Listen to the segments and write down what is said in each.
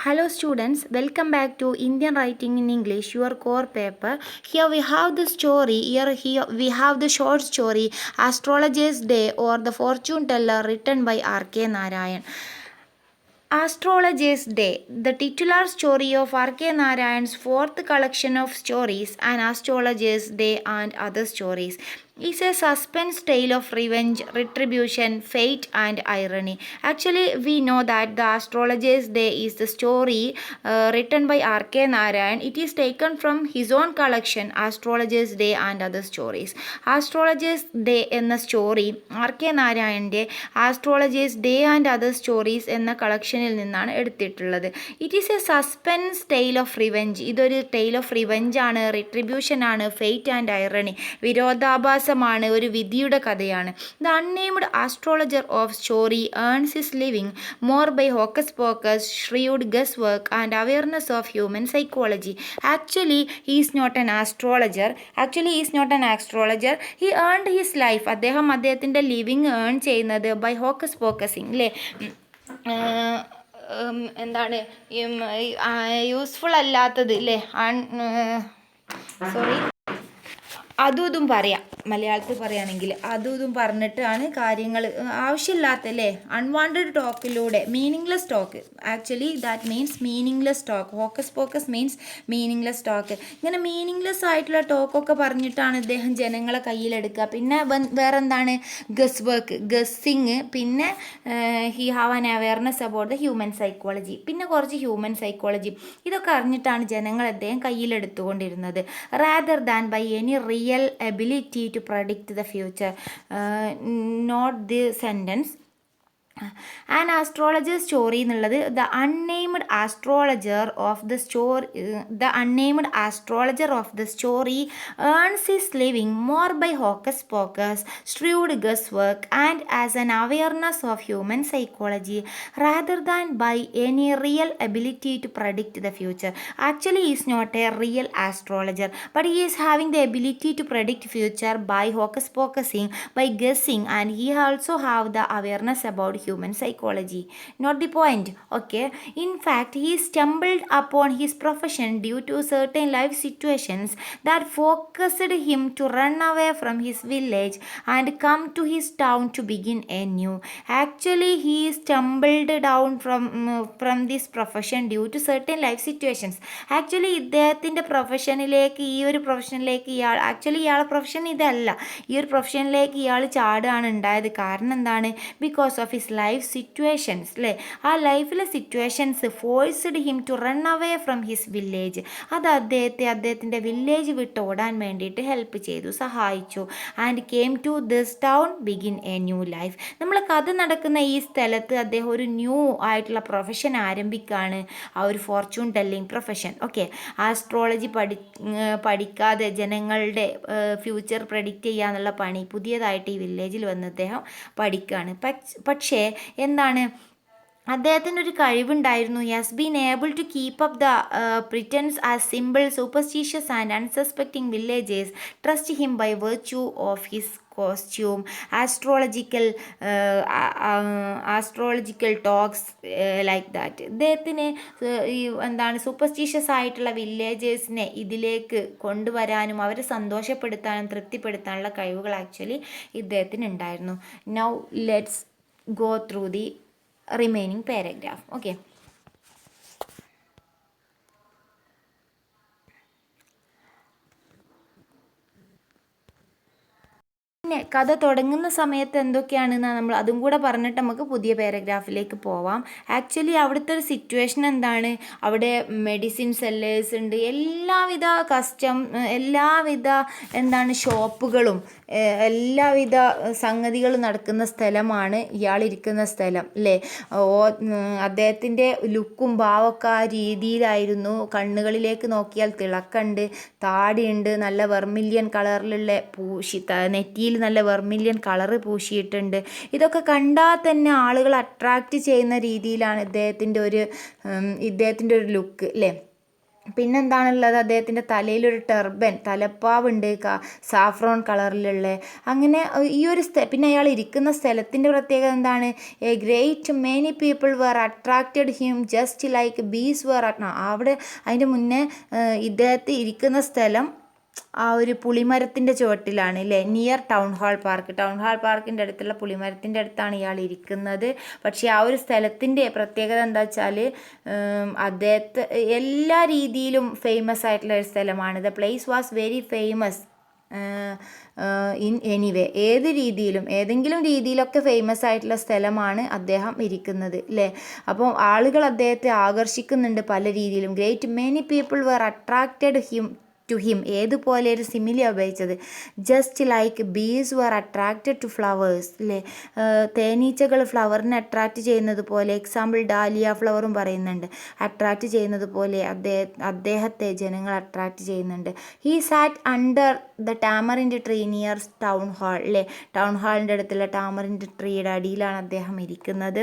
Hello students, welcome back to Indian Writing in English, your core paper. Here we have the story, here we have the short story Astrologer's Day or the Fortune Teller written by R.K. Narayan. Astrologer's Day, the titular story of R.K. Narayan's fourth collection of stories, An Astrologer's Day and Other Stories, is a suspense tale of revenge, retribution, fate, and irony. Actually, we know that the Astrologer's Day is the story written by R.K. Narayan. It is taken from his own collection, Astrologer's Day and Other Stories. Astrologer's Day എന്ന story R.K. നാരായണൻ്റെ astrologer's day and other stories എന്ന കളക്ഷനിൽ നിന്നാണ് എടുത്തിട്ടുള്ളത്. It is a suspense tale of revenge. ഇതൊരു tale of revenge ആണ്, retribution ആണ്, fate and irony, വിരോധാഭാസമാണ്, ഒരു വിധിയുടെ കഥയാണ്. The unnamed astrologer of story earns his living more by hocus pocus, shrewd guesswork and awareness of human psychology. Actually, he is not an astrologer. He earned his life. അദ്ദേഹത്തിൻ്റെ living earn ചെയ്യുന്നത് by hocus പോക്കസിങ് അല്ലേ, എന്താണ് useful അല്ലാത്തത് അല്ലേ, sorry അതും ഇതും പറയാം, മലയാളത്തിൽ പറയുകയാണെങ്കിൽ അതും ഇതും പറഞ്ഞിട്ടാണ് കാര്യങ്ങൾ ആവശ്യമില്ലാത്ത അല്ലേ, അൺവാണ്ടഡ് ടോക്കിലൂടെ, meaningless talk. Actually that means meaningless talk. Hocus pocus means meaningless talk. ഇങ്ങനെ മീനിങ്ലെസ് ആയിട്ടുള്ള ടോക്കൊക്കെ പറഞ്ഞിട്ടാണ് ഇദ്ദേഹം ജനങ്ങളെ കയ്യിലെടുക്കുക. പിന്നെ വേറെ എന്താണ്, ഗസ് വർക്ക്, ഗസ്സിങ്, പിന്നെ he have an awareness about the human psychology, പിന്നെ കുറച്ച് ഹ്യൂമൻ സൈക്കോളജി. ഇതൊക്കെ അറിഞ്ഞിട്ടാണ് ജനങ്ങൾ അദ്ദേഹം കയ്യിലെടുത്തുകൊണ്ടിരുന്നത്. Rather than by any real ability to predict the future. Note the sentence. An astrologer story എന്നുള്ളത് the unnamed astrologer of the story earns his living more by hocus pocus, shrewd guesswork and as an awareness of human psychology rather than by any real ability to predict the future. Actually, he is not a real astrologer, but he is having the ability to predict future by hocus pocusing, by guessing, and he also have the awareness about human psychology. Not the point. Okay, in fact he stumbled upon his profession due to certain life situations that forced him to run away from his village and come to his town to begin anew. Actually, he stumbled down from this profession due to certain life situations. Actually, ഇദ്ദേഹത്തിൻ്റെ പ്രൊഫഷനിലേക്ക്, ഈ ഒരു പ്രൊഫഷനിലേക്ക് ഇയാളുടെ profession ഇതല്ല, ഈ ഒരു പ്രൊഫഷനിലേക്ക് ഇയാൾ ചാടുകയാണ് ഉണ്ടായത്. കാരണം എന്താണ്, because of his life situations അല്ലേ. ആ ലൈഫിലെ situations forced him to run away from his village. അത് അദ്ദേഹത്തിൻ്റെ വില്ലേജ് വിട്ട് ഓടാൻ വേണ്ടിയിട്ട് ഹെൽപ്പ് ചെയ്തു, സഹായിച്ചു. And came to this town begin a new life. നമ്മൾ കഥ നടക്കുന്ന ഈ സ്ഥലത്ത് അദ്ദേഹം ഒരു ന്യൂ ആയിട്ടുള്ള പ്രൊഫഷൻ ആരംഭിക്കുകയാണ്, ആ ഒരു Fortune telling profession. Okay, astrology പഠിക്കാതെ ജനങ്ങളുടെ ഫ്യൂച്ചർ പ്രെഡിക്റ്റ് ചെയ്യുക എന്നുള്ള പണി പുതിയതായിട്ട് ഈ വില്ലേജിൽ വന്ന് അദ്ദേഹം പഠിക്കുകയാണ്. പക്ഷേ എന്താണ്, അദ്ദേഹത്തിന് ഒരു കഴിവുണ്ടായിരുന്നു. He has been able to keep up the pretence as simple superstitious and unsuspecting villagers trust him by virtue of his costume, astrological talks like that. ഇദ്ദേഹത്തിന് ഈ എന്താണ് സൂപ്പർസ്റ്റീഷ്യസ് ആയിട്ടുള്ള വില്ലേജേഴ്സിനെ ഇതിലേക്ക് കൊണ്ടുവരാനും അവരെ സന്തോഷപ്പെടുത്താനും തൃപ്തിപ്പെടുത്താനുള്ള കഴിവുകൾ ആക്ച്വലി ഇദ്ദേഹത്തിന് ഉണ്ടായിരുന്നു. Now let's go through the remaining paragraph. Okay, പിന്നെ കഥ തുടങ്ങുന്ന സമയത്ത് എന്തൊക്കെയാണെന്ന് നമ്മൾ അതും കൂടെ പറഞ്ഞിട്ട് നമുക്ക് പുതിയ പാരഗ്രാഫിലേക്ക് പോവാം. ആക്ച്വലി അവിടുത്തെ ഒരു സിറ്റുവേഷൻ എന്താണ്, അവിടെ മെഡിസിൻ സെല്ലേഴ്സ് ഉണ്ട്, എല്ലാവിധ എന്താണ് ഷോപ്പുകളും എല്ലാവിധ സംഗതികളും നടക്കുന്ന സ്ഥലമാണ് ഇയാളിരിക്കുന്ന സ്ഥലം അല്ലേ. അദ്ദേഹത്തിൻ്റെ ലുക്കും ഭാവമൊക്കെ ആ രീതിയിലായിരുന്നു. കണ്ണുകളിലേക്ക് നോക്കിയാൽ തിളക്കമുണ്ട്, താടിയുണ്ട്, നല്ല വെർമില്യൻ കളറിലുള്ള നെറ്റിയിൽ നല്ല വെർമില്യൻ കളറ് പൂശിയിട്ടുണ്ട്. ഇതൊക്കെ കണ്ടാൽ തന്നെ ആളുകൾ അട്രാക്റ്റ് ചെയ്യുന്ന രീതിയിലാണ് ഇദ്ദേഹത്തിൻ്റെ ഒരു ലുക്ക് അല്ലേ. പിന്നെന്താണുള്ളത്, അദ്ദേഹത്തിൻ്റെ തലയിലൊരു ടർബൻ, തലപ്പാവുണ്ട്, സാഫ്രോൺ കളറിലുള്ള. അങ്ങനെ ഈ ഒരു പിന്നെ അയാൾ ഇരിക്കുന്ന സ്ഥലത്തിൻ്റെ പ്രത്യേകത എന്താണ്? A great many people were attracted him just like bees were അവിടെ അതിൻ്റെ മുന്നേ ഇദ്ദേഹത്തെ ഇരിക്കുന്ന സ്ഥലം ആ ഒരു പുളിമരത്തിൻ്റെ ചുവട്ടിലാണ് അല്ലേ, നിയർ ടൗൺ ഹാൾ പാർക്കിൻ്റെ അടുത്തുള്ള പുളിമരത്തിൻ്റെ അടുത്താണ് ഇയാൾ ഇരിക്കുന്നത്. പക്ഷേ ആ ഒരു സ്ഥലത്തിൻ്റെ പ്രത്യേകത എന്താ വെച്ചാൽ അദ്ദേഹത്തെ എല്ലാ രീതിയിലും ഫേമസ് ആയിട്ടുള്ള ഒരു സ്ഥലമാണ്. The place was very famous in anyway, ഏതെങ്കിലും രീതിയിലൊക്കെ ഫേമസ് ആയിട്ടുള്ള സ്ഥലമാണ് അദ്ദേഹം ഇരിക്കുന്നത് അല്ലേ. അപ്പോൾ ആളുകൾ അദ്ദേഹത്തെ ആകർഷിക്കുന്നുണ്ട് പല രീതിയിലും. Great many people were attracted to him, ഏതുപോലെ ഒരു സിമിലി ഉപയോഗിച്ചത്, just like bees were attracted to flowers അല്ലേ, തേനീച്ചകൾ ഫ്ലവറിനെ അട്രാക്റ്റ് ചെയ്യുന്നത് പോലെ, എക്സാമ്പിൾ ഡാലിയ ഫ്ലവറും പറയുന്നുണ്ട്, അട്രാക്റ്റ് ചെയ്യുന്നത് പോലെ അദ്ദേഹത്തെ ജനങ്ങൾ അട്രാക്റ്റ് ചെയ്യുന്നുണ്ട്. He sat under the tamarind tree near town hall അല്ലേ, ടൗൺ ഹാളിൻ്റെ അടുത്തുള്ള ടാമറിൻ്റെ ട്രീയുടെ അടിയിലാണ് അദ്ദേഹം ഇരിക്കുന്നത്.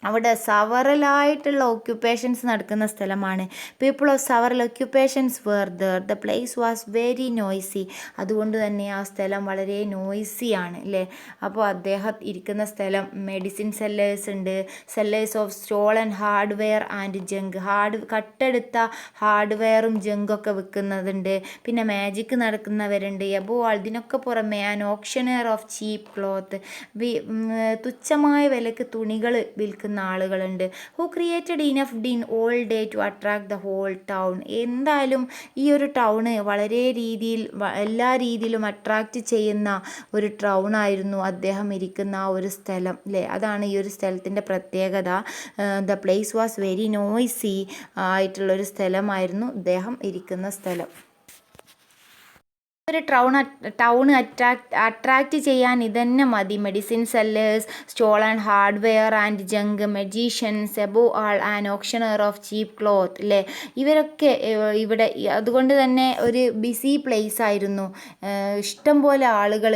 അവിടെ സവറലായിട്ടുള്ള ഓക്യുപ്പേഷൻസ് നടക്കുന്ന സ്ഥലമാണ്. People of several occupations were there, the place was very noisy, അതുകൊണ്ട് തന്നെ ആ സ്ഥലം വളരെ നോയ്സിയാണ് അല്ലേ. അപ്പോൾ അദ്ദേഹം ഇരിക്കുന്ന സ്ഥലം മെഡിസിൻ സെല്ലേഴ്സ് ഉണ്ട്, sellers of stolen hardware and junk, കട്ടെടുത്ത ഹാർഡ്വെയറും ജങ്കൊക്കെ വിൽക്കുന്നതുണ്ട്. പിന്നെ മാജിക് നടക്കുന്നവരുണ്ട്. എബോ ഇതിനൊക്കെ പുറമെ an auctioneer of cheap cloth, തുച്ഛമായ വിലക്ക് തുണികൾ വിൽക്കുന്ന ആളുകളുണ്ട്. Who created enough din all day to attract the whole town, എന്തായാലും ഈ ഒരു ടൗണ് വളരെ എല്ലാ രീതിയിലും അട്രാക്റ്റ് ചെയ്യുന്ന ഒരു ടൗണായിരുന്നു അദ്ദേഹം ഇരിക്കുന്ന ആ ഒരു സ്ഥലം അല്ലേ. അതാണ് ഈ ഒരു സ്ഥലത്തിൻ്റെ പ്രത്യേകത. The place was very noisy ആയിട്ടുള്ളൊരു സ്ഥലമായിരുന്നു അദ്ദേഹം ഇരിക്കുന്ന സ്ഥലം. ഒരു ടൗൺ അട്രാക്റ്റ് ചെയ്യാൻ ഇതന്നെ മതി. Medicine sellers, stolen hardware and junk, magicians, above all an auctioneer of cheap cloth അല്ലേ. ഇവരൊക്കെ ഇവിടെ അതുകൊണ്ട് തന്നെ ഒരു ബിസി പ്ലേസ് ആയിരുന്നു. ഇഷ്ടം പോലെ ആളുകൾ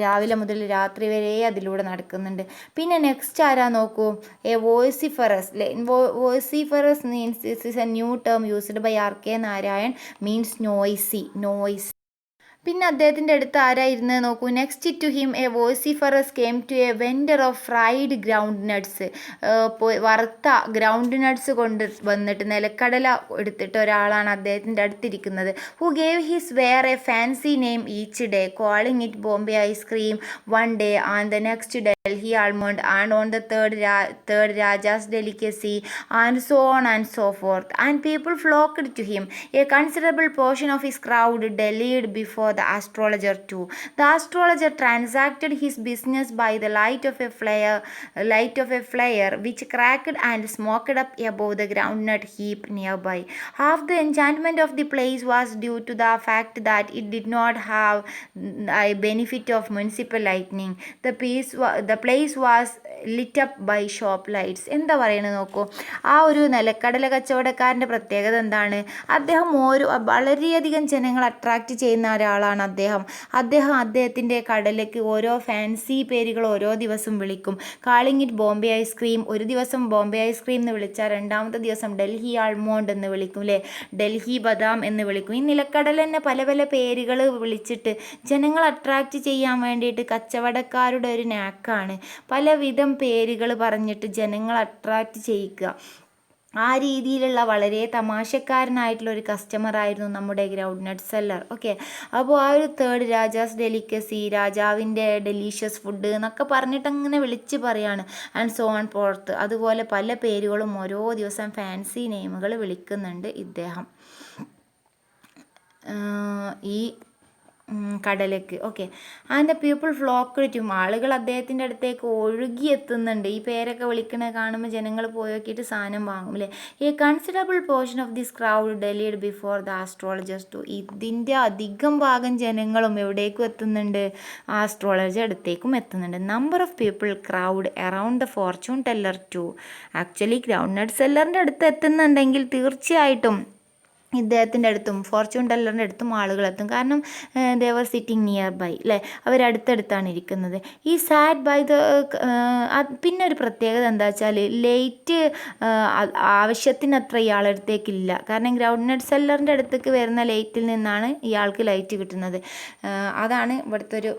രാവിലെ മുതൽ രാത്രി വരെ അതിലൂടെ നടക്കുന്നുണ്ട്. പിന്നെ നെക്സ്റ്റ് ആരാ നോക്കൂ, എ വോയ്സിഫറസ് അല്ലേ. Vociferous means this is a new term used by R K Narayan, means noise. പിന്നെ അദ്ദേഹത്തിൻ്റെ അടുത്ത് ആരായിരുന്നത് നോക്കൂ. Next to him a vociferous came to a vendor of fried groundnuts, വറുത്ത ഗ്രൗണ്ട് നട്ട്സ് കൊണ്ട് വന്നിട്ട് നിലക്കടല എടുത്തിട്ട് ഒരാളാണ് അദ്ദേഹത്തിൻ്റെ അടുത്തിരിക്കുന്നത്. Who gave his ware a fancy name each day, calling it Bombay ice cream one day and the next Delhi almond and on the third Raja's delicacy and so on and so forth, and people flocked to him. A considerable portion of his crowd delayed before the astrologer too. The astrologer transacted his business by the light of a flare which cracked and smoked up above the groundnut heap nearby. Half the enchantment of the place was due to the fact that it did not have a benefit of municipal lightning. The place was lit up by shop lights. എന്താ പറയുന്നത് നോക്കൂ. ആ ഒരു നിലക്കടല കച്ചവടക്കാരൻ്റെ പ്രത്യേകത എന്താണ്? അദ്ദേഹം വളരെയധികം ജനങ്ങൾ അട്രാക്റ്റ് ചെയ്യുന്ന ഒരാളാണ് അദ്ദേഹത്തിൻ്റെ കടലയ്ക്ക് ഓരോ ഫാൻസി പേരുകൾ ഓരോ ദിവസം വിളിക്കും. കാളിംഗ് ഇറ്റ് ബോംബെ ഐസ്ക്രീം, ഒരു ദിവസം ബോംബെ ഐസ്ക്രീം എന്ന് വിളിച്ചാൽ രണ്ടാമത്തെ ദിവസം ഡൽഹി ആൾമോണ്ട് എന്ന് വിളിക്കും അല്ലേ, ഡൽഹി ബദാം എന്ന് വിളിക്കും. ഈ നിലക്കടല തന്നെ പല പല പേരുകൾ വിളിച്ചിട്ട് ജനങ്ങൾ അട്രാക്റ്റ് ചെയ്യാൻ വേണ്ടിയിട്ട് കച്ചവടക്കാരുടെ ഒരു നാക്കാണ് പലവിധം പേരുകൾ പറഞ്ഞിട്ട് ജനങ്ങൾ അട്രാക്റ്റ് ചെയ്യിക്കുക. ആ രീതിയിലുള്ള വളരെ തമാശക്കാരനായിട്ടുള്ള ഒരു കസ്റ്റമറായിരുന്നു നമ്മുടെ ഗ്രൗണ്ട് നട്ട് സെല്ലർ. ഓക്കെ, അപ്പോൾ ആ ഒരു തേർഡ് രാജാസ് ഡെലിക്കസി, രാജാവിൻ്റെ ഡെലീഷ്യസ് ഫുഡ് എന്നൊക്കെ പറഞ്ഞിട്ട് അങ്ങനെ വിളിച്ച് പറയാണ്. ആൻഡ് സോ ഓൺ ഫോർത്ത്, അതുപോലെ പല പേരുകളും ഓരോ ദിവസം ഫാൻസി നെയിമുകൾ വിളിക്കുന്നുണ്ട് ഇദ്ദേഹം ഈ കടലേക്ക്. Okay, and the people flock to, ആളുകൾ അദ്ദേഹത്തിൻ്റെ അടുത്തേക്ക് ഒഴുകി എത്തുന്നുണ്ട്. ഈ പേരൊക്കെ വിളിക്കണ കാണുമ്പോൾ ജനങ്ങൾ പോയി നോക്കിയിട്ട് സാധനം വാങ്ങും അല്ലേ. A considerable portion of this crowd dallied before the astrologer's too, ഇതിൻ്റെ അധികം ഭാഗം ജനങ്ങളും എവിടേക്കും എത്തുന്നുണ്ട്, ആസ്ട്രോളജർ അടുത്തേക്കും എത്തുന്നുണ്ട്. Number of people crowd around the fortune teller too, actually groundnut സെല്ലറിൻ്റെ അടുത്ത് എത്തുന്നുണ്ടെങ്കിൽ തീർച്ചയായിട്ടും ഇദ്ദേഹത്തിൻ്റെ അടുത്തും ഫോർച്യൂൺ ടെല്ലറിൻ്റെ അടുത്തും ആളുകളെത്തും. കാരണം ദേവർ സിറ്റിംഗ് നിയർ ബൈ അല്ലേ, അവരടുത്തടുത്താണ് ഇരിക്കുന്നത്. ഈ സാറ്റ് ബൈ ദ പിന്നെ ഒരു പ്രത്യേകത എന്താ വെച്ചാൽ ലൈറ്റ് ആവശ്യത്തിനത്ര ഇയാളടുത്തേക്കില്ല. കാരണം ഗ്രൗണ്ട് നട്ട് സെല്ലറിൻ്റെ അടുത്തേക്ക് വരുന്ന ലൈറ്റിൽ നിന്നാണ് ഇയാൾക്ക് ലൈറ്റ് കിട്ടുന്നത്. അതാണ് ഇവിടുത്തെ ഒരു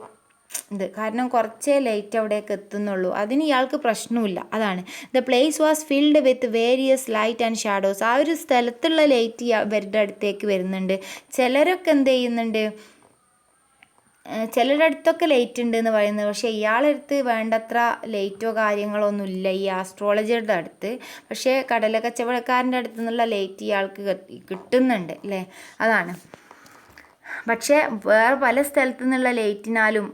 ഇത്. കാരണം കുറച്ചേ ലൈറ്റ് അവിടേക്ക് എത്തുന്നുള്ളൂ, അതിന് ഇയാൾക്ക് പ്രശ്നമില്ല. അതാണ് the place was filled with various light and shadows. ആ ഒരു സ്ഥലത്തുള്ള ലൈറ്റ് ഇവരുടെ അടുത്തേക്ക് വരുന്നുണ്ട്. ചിലരൊക്കെ എന്ത് ചെയ്യുന്നുണ്ട്, ചിലരുടെ അടുത്തൊക്കെ ലൈറ്റ് ഉണ്ട് എന്ന് പറയുന്നത്, പക്ഷേ ഇയാളടുത്ത് വേണ്ടത്ര ലൈറ്റോ കാര്യങ്ങളോ ഒന്നും ഇല്ല ഈ ആസ്ട്രോളജറുടെ അടുത്ത്. പക്ഷേ കടല കച്ചവടക്കാരൻ്റെ അടുത്ത് നിന്നുള്ള ലൈറ്റ് ഇയാൾക്ക് കിട്ടുന്നുണ്ട് അല്ലേ, അതാണ്. പക്ഷേ വേറെ പല സ്ഥലത്തു നിന്നുള്ള ലൈറ്റിനാലും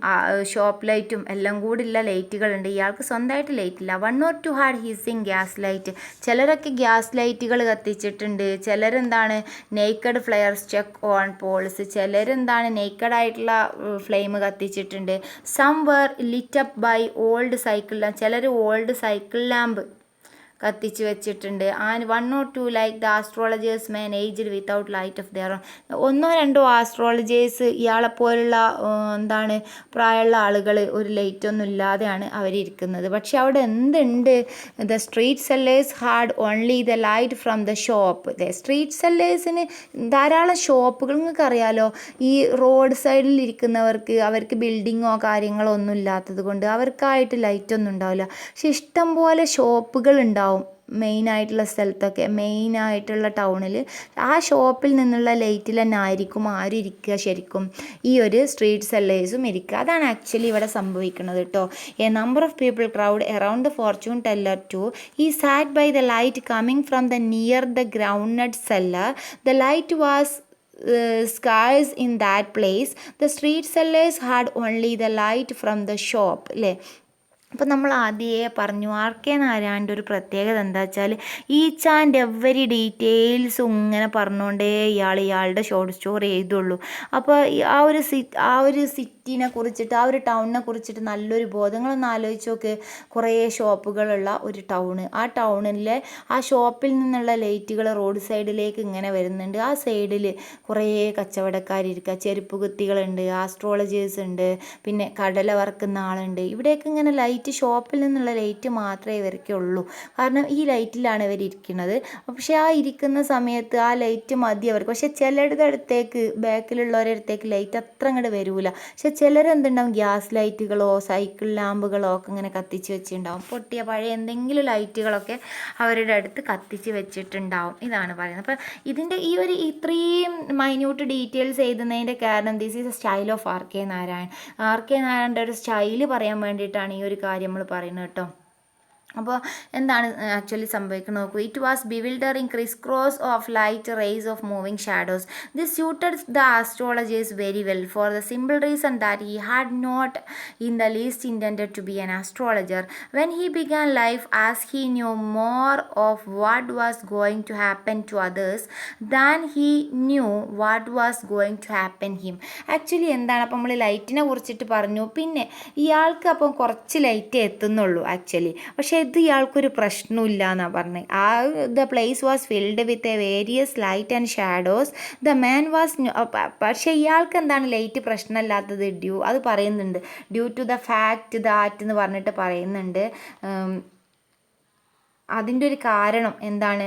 ഷോപ്പ് ലൈറ്റും എല്ലാം കൂടിയുള്ള ലൈറ്റുകളുണ്ട്, ഇയാൾക്ക് സ്വന്തമായിട്ട് ലൈറ്റില്ല. 1 or 2 had hissing gas light. ചിലരൊക്കെ ഗ്യാസ് ലൈറ്റുകൾ കത്തിച്ചിട്ടുണ്ട്. ചിലരെന്താണ് naked flares stuck on poles. ചിലരെന്താണ് നെയ്ക്കഡായിട്ടുള്ള ഫ്ലെയിം കത്തിച്ചിട്ടുണ്ട്. Some were lit up by old cycle lamp. ചിലർ ഓൾഡ് സൈക്കിൾ ലാമ്പ് കത്തിച്ച് വെച്ചിട്ടുണ്ട്. And 1 or 2 like the astrologers managed without light of their own. 1 or 2 astrologers ഇയാളെപ്പോലുള്ള എന്താണ് പ്രായമുള്ള ആളുകൾ ഒരു ലൈറ്റൊന്നും ഇല്ലാതെയാണ് അവരിയ്ക്കുന്നത്. പക്ഷെ അവിടെ എന്തുണ്ട്, the street sellers had only the light from the shop. The street സെല്ലേഴ്സിന് ധാരാളം ഷോപ്പുകൾ, നിങ്ങൾക്ക് അറിയാലോ, ഈ റോഡ് സൈഡിൽ ഇരിക്കുന്നവർക്ക് അവർക്ക് ബിൽഡിങ്ങോ കാര്യങ്ങളോ ഒന്നും ഇല്ലാത്തത് കൊണ്ട് അവർക്കായിട്ട് ലൈറ്റൊന്നും ഉണ്ടാവില്ല. പക്ഷെ ഇഷ്ടം പോലെ ഷോപ്പുകൾ ഉണ്ടാവും മെയിനായിട്ടുള്ള സ്ഥലത്തൊക്കെ, മെയിനായിട്ടുള്ള ടൗണിൽ. ആ ഷോപ്പിൽ നിന്നുള്ള ലൈറ്റിൽ തന്നെ ആയിരിക്കും ആരും ഇരിക്കുക, ശരിക്കും ഈ ഒരു സ്ട്രീറ്റ് സെല്ലേഴ്സും ഇരിക്കുക. അതാണ് ആക്ച്വലി ഇവിടെ സംഭവിക്കുന്നത് കേട്ടോ. A number of people crowd around the fortune teller to. He sat by the light coming from the near the groundnut seller. The light was scarce in that place. The street sellers had only the light from the shop അല്ലേ. അപ്പോൾ നമ്മൾ ആദ്യമേ പറഞ്ഞു RK. നാരായണൻ്റെ ഒരു പ്രത്യേകത എന്താ വെച്ചാൽ ഈച്ച് ആൻഡ് എവരി ഡീറ്റെയിൽസും ഇങ്ങനെ പറഞ്ഞുകൊണ്ടേ ഇയാളുടെ ഷോർട്ട് സ്റ്റോറി എഴുതുള്ളൂ. അപ്പോൾ ആ ഒരു സിറ്റിനെ കുറിച്ചിട്ട്, ആ ഒരു ടൗണിനെ കുറിച്ചിട്ട് നല്ലൊരു ബോധം. നിങ്ങളൊന്ന് ആലോചിച്ച് നോക്ക്, കുറേ ഷോപ്പുകളുള്ള ഒരു ടൗണ്. ആ ടൗണിലെ ആ ഷോപ്പിൽ നിന്നുള്ള ലൈറ്റുകൾ റോഡ് സൈഡിലേക്ക് ഇങ്ങനെ വരുന്നുണ്ട്. ആ സൈഡിൽ കുറേ കച്ചവടക്കാരിരിക്കുക, ചെരുപ്പ് കുത്തികളുണ്ട്, ആസ്ട്രോളജേഴ്സ് ഉണ്ട്, പിന്നെ കടല വറക്കുന്ന ആളുണ്ട്. ഇവിടേക്ക് ഇങ്ങനെ ലൈറ്റ്, ഷോപ്പിൽ നിന്നുള്ള ലൈറ്റ് മാത്രമേ ഇവർക്കുള്ളൂ. കാരണം ഈ ലൈറ്റിലാണ് ഇവർ ഇരിക്കുന്നത്. പക്ഷേ ആ ഇരിക്കുന്ന സമയത്ത് ആ ലൈറ്റ് മതി അവർക്ക്. പക്ഷേ ചിലരുടെ അടുത്തേക്ക്, ബാക്കിലുള്ളവരുടെ അടുത്തേക്ക് ലൈറ്റ് അത്ര അങ്ങോട്ട് വരില്ല. പക്ഷെ ചിലരെന്തുണ്ടാവും, ഗ്യാസ് ലൈറ്റുകളോ സൈക്കിൾ ലാമ്പുകളോ ഒക്കെ ഇങ്ങനെ കത്തിച്ച് വെച്ചിട്ടുണ്ടാവും. പൊട്ടിയ പഴയ എന്തെങ്കിലും ലൈറ്റുകളൊക്കെ അവരുടെ അടുത്ത് കത്തിച്ച് വെച്ചിട്ടുണ്ടാവും. ഇതാണ് പറയുന്നത്. അപ്പോൾ ഇതിൻ്റെ ഈ ഒരു ഇത്രയും മൈന്യൂട്ട് ഡീറ്റെയിൽസ് എഴുതുന്നതിൻ്റെ കാരണം this is a style of R K. Narayan. R K. നാരായണൻ്റെ ഒരു സ്റ്റൈല് പറയാൻ വേണ്ടിയിട്ടാണ് ഈ ഒരു കാര്യം നമ്മൾ പറയുന്നത് കേട്ടോ. അപ്പോൾ എന്താണ് ആക്ച്വലി സംഭവിക്കുന്നത് നോക്കൂ. It was bewildering criss cross of light rays of moving shadows. This suited the astrologers very well for the simple reason that he had not in the least intended to be an astrologer. When he began life as he knew more of what was going to happen to others than he knew what was going to happen him. Actually എന്താണ്, അപ്പം നമ്മൾ ലൈറ്റിനെ കുറിച്ചിട്ട് പറഞ്ഞു. പിന്നെ ഇയാൾക്ക് അപ്പം കുറച്ച് light എത്തുന്നുള്ളൂ actually. പക്ഷേ ഇത് ഇയാൾക്കൊരു പ്രശ്നമില്ല എന്നാണ് പറഞ്ഞത്. The place was filled with a various light and shadows. The man was. പക്ഷേ ഇയാൾക്ക് എന്താണ് ലൈറ്റ് പ്രശ്നമില്ലാത്തത്? അത് പറയുന്നുണ്ട്, due to the fact that എന്ന് പറഞ്ഞിട്ട് പറയുന്നുണ്ട്. അതിൻ്റെ ഒരു കാരണം എന്താണ്,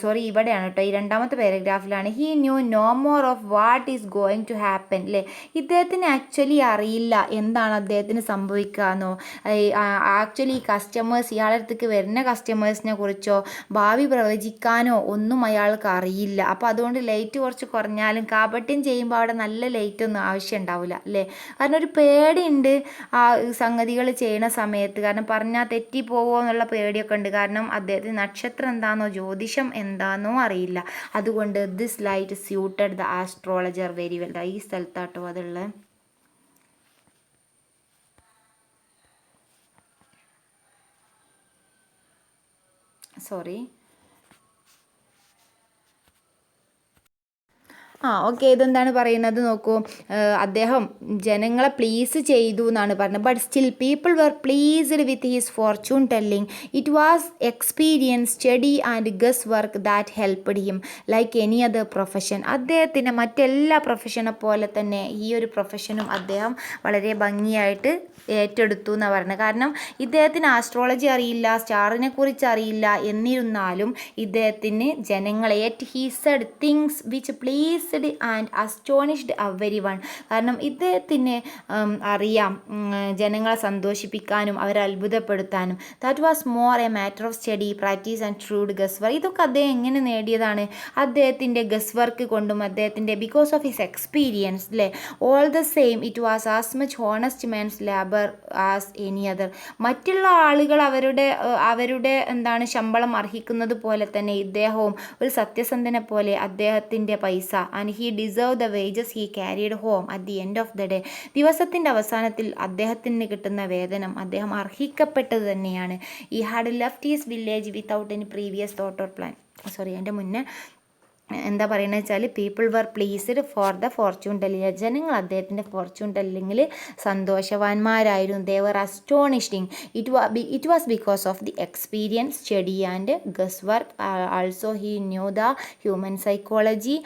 സോറി ഇവിടെയാണ് കേട്ടോ, ഈ രണ്ടാമത്തെ പാരഗ്രാഫിലാണ്. He knew no more of what is going to happen അല്ലേ. ഇദ്ദേഹത്തിന് ആക്ച്വലി അറിയില്ല എന്താണ് അദ്ദേഹത്തിന് സംഭവിക്കാമെന്നോ, ആക്ച്വലി കസ്റ്റമേഴ്സ്, ഇയാളുടെ അടുത്തേക്ക് വരുന്ന കസ്റ്റമേഴ്സിനെ കുറിച്ചോ ഭാവി പ്രവചിക്കാനോ ഒന്നും അയാൾക്ക് അറിയില്ല. അപ്പോൾ അതുകൊണ്ട് ലൈറ്റ് കുറച്ച് കുറഞ്ഞാലും കാപട്യം ചെയ്യുമ്പോൾ അവിടെ നല്ല ലൈറ്റൊന്നും ആവശ്യം ഉണ്ടാവില്ല അല്ലേ. കാരണം ഒരു പേടിയുണ്ട് ആ സംഗതികൾ ചെയ്യണ സമയത്ത്. കാരണം പറഞ്ഞാൽ തെറ്റിപ്പോവോ എന്നുള്ള പേടിയൊക്കെ ഉണ്ട്. കാരണം അദ്ദേഹത്തിന് നക്ഷത്രം എന്താണെന്നോ ജ്യോതിഷം എന്താണെന്നോ അറിയില്ല. അതുകൊണ്ട് this light suited the astrologer very well. ഈ സ്ഥലത്താട്ടോ അതുള്ളത്. സോറി. ഓക്കെ, ഇതെന്താണ് പറയുന്നത് നോക്കൂ. അദ്ദേഹം ജനങ്ങളെ പ്ലീസ് ചെയ്തു എന്നാണ് പറഞ്ഞത്. But still people were pleased with his fortune telling. It was experience, study and guesswork that helped him like any other profession. അദ്ദേഹത്തിന് മറ്റെല്ലാ പ്രൊഫഷനെ പോലെ തന്നെ ഈ ഒരു പ്രൊഫഷനും അദ്ദേഹം വളരെ ഭംഗിയായിട്ട് ഏറ്റെടുത്തു എന്നാണ് പറയുന്നത്. കാരണം ഇദ്ദേഹത്തിന് ആസ്ട്രോളജി അറിയില്ല, സ്റ്റാറിനെ കുറിച്ച് അറിയില്ല, എന്നിരുന്നാലും ഇദ്ദേഹത്തിന് ജനങ്ങളെ he said things which pleased and astonished everyone. കാരണം ഇദ്ദേഹത്തിന് അറിയാം ജനങ്ങളെ സന്തോഷിപ്പിക്കാനും അവരെ അത്ഭുതപ്പെടുത്താനും. That was more a matter of study, practice and shrewd guesswork. ഇതൊക്കെ അദ്ദേഹം എങ്ങനെ നേടിയതാണ്? അദ്ദേഹത്തിൻ്റെ ഗസ് വർക്ക് കൊണ്ടും അദ്ദേഹത്തിൻ്റെ ബിക്കോസ് ഓഫ് ഹിസ് എക്സ്പീരിയൻസ് അല്ലേ. All the same it was as much honest man's labour as any other. മറ്റുള്ള ആളുകൾ അവരുടെ എന്താണ് ശമ്പളം അർഹിക്കുന്നത് പോലെ തന്നെ ഇദ്ദേഹവും ഒരു സത്യസന്ധനെ പോലെ അദ്ദേഹത്തിൻ്റെ പൈസ and he deserve the wages he carried home at the end of the day. ദിവസത്തിൻ്റെ അവസാനത്തിൽ അദ്ദേഹത്തിന് കിട്ടുന്ന വേതനം അദ്ദേഹം അർഹിക്കപ്പെട്ടത് തന്നെയാണ്. He had left his village without any previous thought or plan. എൻ്റെ മുന്നേ എന്താ പറയുന്നത് വെച്ചാൽ people were pleased for the fortune telling. ജനങ്ങൾ അദ്ദേഹത്തിൻ്റെ ഫോർച്യൂൺ ടെല്ലിങ്ങിൽ സന്തോഷവാന്മാരായിരുന്നു. They were astonishing. It was because of the experience, study and guesswork. Also he knew the human psychology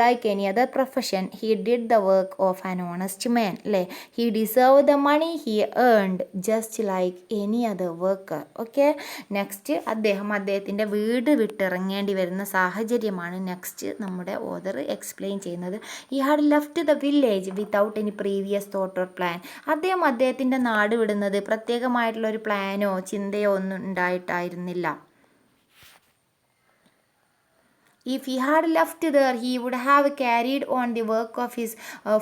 like any other profession. He did the work of an honest man അല്ലേ. He deserve the money he earned just like any other worker. Okay, next അദ്ദേഹത്തിൻ്റെ വീട് വിട്ടിറങ്ങേണ്ടി വരുന്ന സാഹചര്യമാണ് next നമ്മുടെ author explain ചെയ്യുന്നത്. ഈ had left the village without any previous thought or plan. അദ്ദേഹത്തിൻ്റെ നാട് വിടുന്നത് പ്രത്യേകമായിട്ടുള്ളൊരു പ്ലാനോ ചിന്തയോ ഒന്നും ഉണ്ടായിട്ടായിരുന്നില്ല. If he had left there, he would have carried on the work of his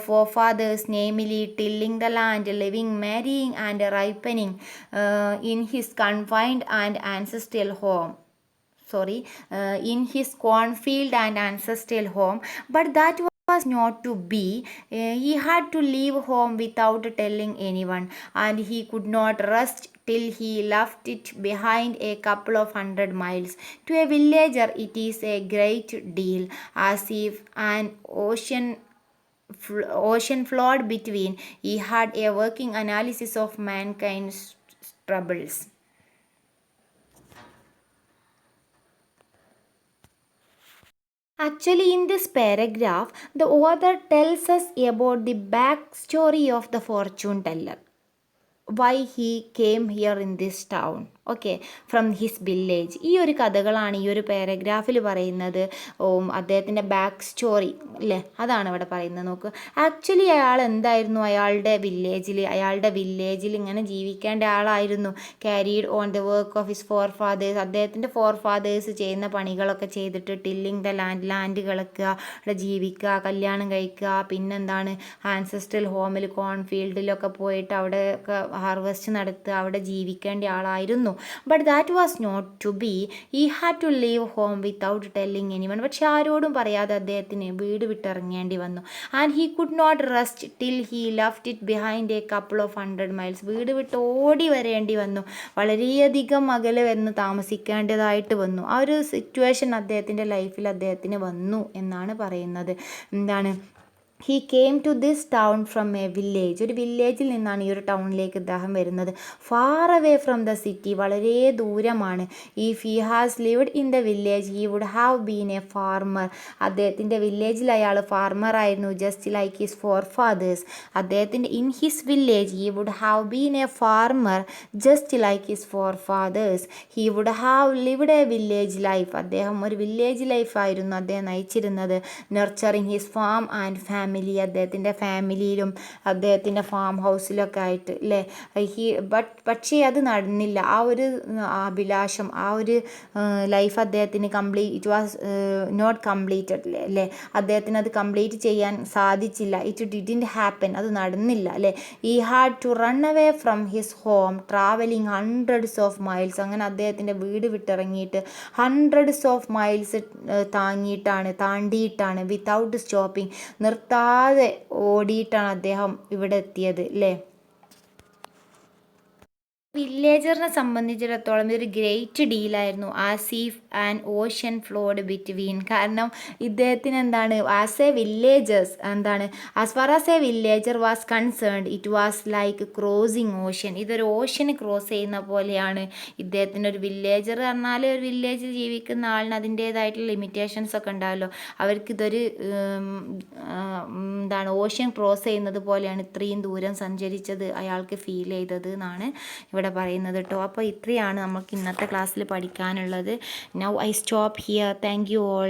forefathers, namely tilling the land, living, marrying, and ripening in his confined and ancestral home. In his cornfield and ancestral home, but that was not to be. He had to leave home without telling anyone, and he could not rest till he left it behind a couple of 100 miles. To a villager it is a great deal, as if an ocean flowed between. He had a working analysis of mankind's troubles. Actually, in this paragraph, the author tells us about the backstory of the fortune teller. Why he came here in this town, okay, from his village. ഈ ഒരു കഥകളാണ് ഈ ഒരു പാരഗ്രാഫിൽ പറയുന്നത്. അദ്ദേഹത്തിൻ്റെ back story അല്ലേ, അതാണ് ഇവിടെ പറയുന്നത്. നോക്ക്, ആക്ച്വലി അയാൾ എന്തായിരുന്നു അയാളുടെ വില്ലേജിൽ ഇങ്ങനെ ജീവിക്കേണ്ട ആളായിരുന്നു. Carried on the work of his forefathers. അദ്ദേഹത്തിൻ്റെ ഫോർ ഫാദേഴ്സ് ചെയ്യുന്ന പണികളൊക്കെ ചെയ്തിട്ട് ടില്ലിങ് ദ ലാൻഡ് കിളക്കുക, അവിടെ ജീവിക്കുക, കല്യാണം കഴിക്കുക, പിന്നെന്താണ് ആൻസെസ്ട്രൽ ഹോമിൽ കോൺഫീൽഡിലൊക്കെ പോയിട്ട് അവിടെ ഹാർവെസ്റ്റ് നടത്തുക, അവിടെ ജീവിക്കേണ്ട ആളായിരുന്നു. But that was not to be. He had to leave home without telling anyone. പക്ഷെ ആരോടും പറയാതെ അദ്ദേഹത്തിന് വീട് വിട്ടിറങ്ങേണ്ടി വന്നു. And he could not rest till he left it behind a couple of 100 miles. വീട് വിട്ട് ഓടി വരേണ്ടി വന്നു, വളരെയധികം അകലെ വന്ന് താമസിക്കേണ്ടതായിട്ട് വന്നു. ആ ഒരു സിറ്റുവേഷൻ അദ്ദേഹത്തിൻ്റെ ലൈഫിൽ അദ്ദേഹത്തിന് വന്നു എന്നാണ് പറയുന്നത്. എന്താണ്, he came to this town from a village. ഒരു വില്ലേജിൽ നിന്നാണ് ഈ ഒരു ടൗണിലേക്ക് അദ്ദേഹം വരുന്നത്. Far away from the city, വളരെ ദൂരമാണ്. If he has lived in the village he would have been a farmer. അദ്ദേഹത്തിൻ്റെ വില്ലേജിൽ അയാൾ ഫാർമർ ആയിരുന്നു. Just like his forefathers. അദ്ദേഹത്തിൻ്റെ in his village he would have been a farmer just like his forefathers. He would have lived A village life. അദ്ദേഹം ഒരു village ലൈഫായിരുന്നു അദ്ദേഹം നയിച്ചിരുന്നത്. Nurturing his farm and family. അദ്ദേഹത്തിൻ്റെ ഫാമിലിയിലും അദ്ദേഹത്തിൻ്റെ farm ഹൗസിലൊക്കെ ആയിട്ട് അല്ലേ. പക്ഷേ അത് നടന്നില്ല. ആ ഒരു അഭിലാഷം, ആ ഒരു ലൈഫ് അദ്ദേഹത്തിന് ഇറ്റ് വാസ് നോട്ട് കംപ്ലീറ്റഡ് അല്ലേ. അദ്ദേഹത്തിന് അത് കംപ്ലീറ്റ് ചെയ്യാൻ സാധിച്ചില്ല. ഇറ്റ് ഡിഡിൻറ്റ് ഹാപ്പൻ, അത് നടന്നില്ല അല്ലേ. He had to run away from his home travelling 100s of miles. അങ്ങനെ അദ്ദേഹത്തിൻ്റെ വീട് വിട്ടിറങ്ങിയിട്ട് 100s of miles താണ്ടിയിട്ടാണ് വിത്തൗട്ട് സ്റ്റോപ്പിംഗ്, ഓടിയിട്ടാണ് അദ്ദേഹം ഇവിടെ എത്തിയത് അല്ലേ. വില്ലേജറിനെ സംബന്ധിച്ചിടത്തോളം ഇതൊരു ഗ്രേറ്റ് ഡീലായിരുന്നു. As if and ocean flowed between. കാരണം ഇദ്ദേഹത്തിന് എന്താണ്, ആസ് എ വില്ലേജേഴ്സ് എന്താണ്, as far as a villager was concerned it was like crossing ocean. ഇതൊരു ഓഷ്യൻ ക്രോസ് ചെയ്യുന്ന പോലെയാണ്. ഇദ്ദേഹത്തിൻ്റെ ഒരു വില്ലേജർ പറഞ്ഞാൽ ഒരു വില്ലേജിൽ ജീവിക്കുന്ന ആളിന് അതിൻ്റേതായിട്ടുള്ള ലിമിറ്റേഷൻസ് ഒക്കെ ഉണ്ടാവല്ലോ. അവർക്കിതൊരു എന്താണ്, ഓഷ്യൻ ക്രോസ് ചെയ്യുന്നത് പോലെയാണ് ഇത്രയും ദൂരം സഞ്ചരിച്ചത് അയാൾക്ക് ഫീൽ ചെയ്തത് എന്നാണ് ഇവിടെ പറയുന്നത് കേട്ടോ. അപ്പോൾ ഇത്രയാണ് നമുക്ക് ഇന്നത്തെ ക്ലാസ്സിൽ പഠിക്കാനുള്ളത്. Now I stop here. Thank you all.